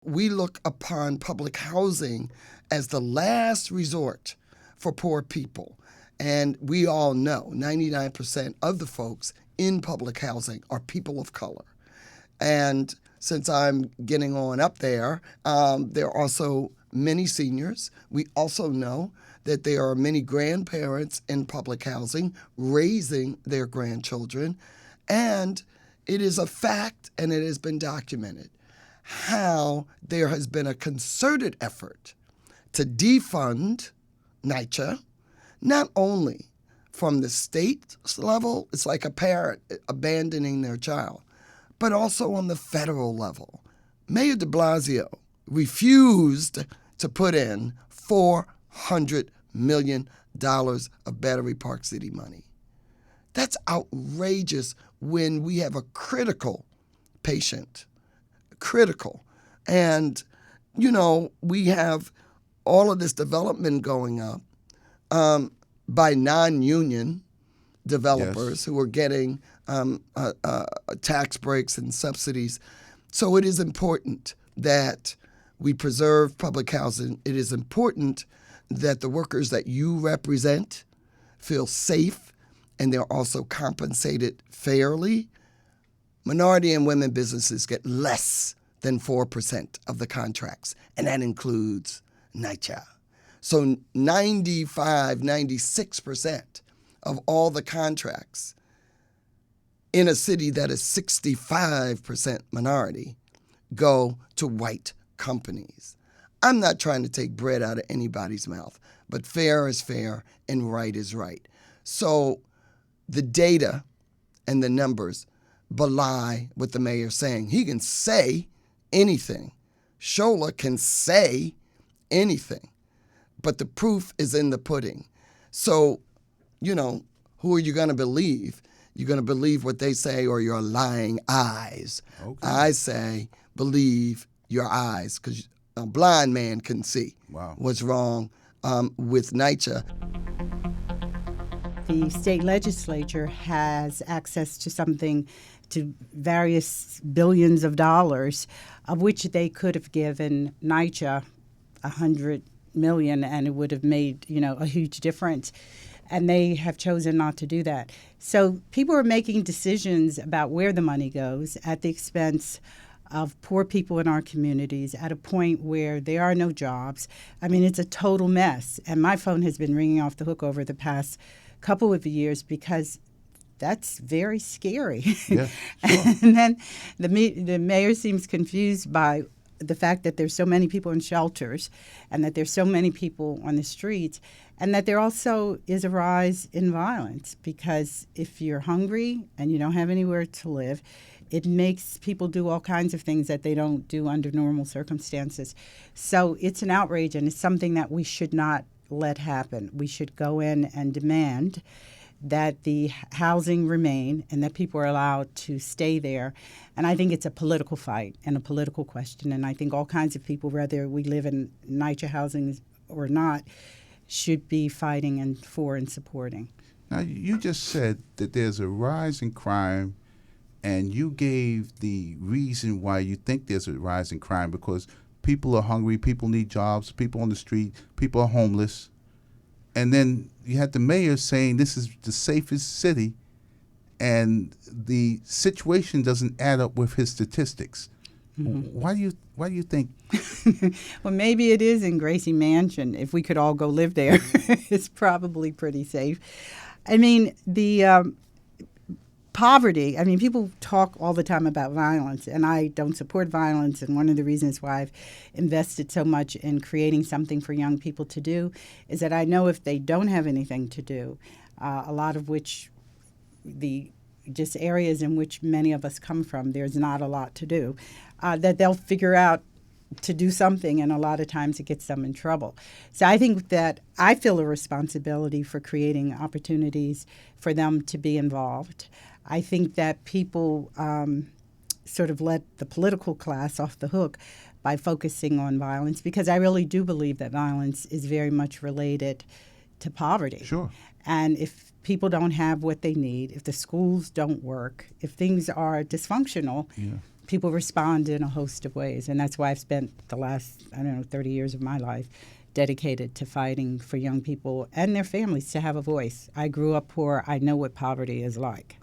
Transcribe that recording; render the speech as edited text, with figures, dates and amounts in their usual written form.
we look upon public housing as the last resort for poor people. And we all know 99% of the folks in public housing are people of color. And since I'm getting on up there, there are also many seniors. We also know that there are many grandparents in public housing raising their grandchildren. And it is a fact, and it has been documented, how there has been a concerted effort to defund NYCHA, not only from the state level, it's like a parent abandoning their child, but also on the federal level. Mayor de Blasio refused to put in $400 million of Battery Park City money. That's outrageous when we have a critical patient. Critical. And, we have all of this development going up by non-union developers who are getting tax breaks and subsidies. So it is important that we preserve public housing. It is important that the workers that you represent feel safe and they're also compensated fairly. Minority and women businesses get less than 4% of the contracts, and that includes NYCHA. So 96% of all the contracts in a city that is 65% minority go to white companies. I'm not trying to take bread out of anybody's mouth, but fair is fair and right is right. So the data and the numbers belie what the mayor's saying. He can say anything. Shola can say anything, but the proof is in the pudding. So, who are you going to believe? You're going to believe what they say or your lying eyes. Okay. I say believe your eyes, because a blind man can see what's wrong with NYCHA. The state legislature has access to various billions of dollars, of which they could have given NYCHA $100 million, and it would have made a huge difference. And they have chosen not to do that. So people are making decisions about where the money goes at the expense of poor people in our communities at a point where there are no jobs. I mean, it's a total mess. And my phone has been ringing off the hook over the past couple of years because that's very scary. Yeah, sure. And then the mayor seems confused by the fact that there's so many people in shelters and that there's so many people on the streets, and that there also is a rise in violence, because if you're hungry and you don't have anywhere to live, it makes people do all kinds of things that they don't do under normal circumstances. So it's an outrage, and it's something that we should not let happen. We should go in and demand that the housing remain and that people are allowed to stay there. And I think it's a political fight and a political question. And I think all kinds of people, whether we live in NYCHA housing or not, should be fighting and supporting. Now, you just said that there's a rise in crime, and you gave the reason why you think there's a rise in crime, because people are hungry, people need jobs, people on the street, people are homeless. And then you had the mayor saying this is the safest city, and the situation doesn't add up with his statistics. Mm-hmm. Why do you think? Well, maybe it is in Gracie Mansion. If we could all go live there, it's probably pretty safe. I mean, the poverty. I mean, people talk all the time about violence, and I don't support violence. And one of the reasons why I've invested so much in creating something for young people to do is that I know if they don't have anything to do, a lot of which just areas in which many of us come from, there's not a lot to do, that they'll figure out to do something, and a lot of times it gets them in trouble. So I think that I feel a responsibility for creating opportunities for them to be involved. I think that people sort of let the political class off the hook by focusing on violence, because I really do believe that violence is very much related to poverty. Sure. And if people don't have what they need, if the schools don't work, if things are dysfunctional, people respond in a host of ways. And that's why I've spent the last, 30 years of my life dedicated to fighting for young people and their families to have a voice. I grew up poor. I know what poverty is like.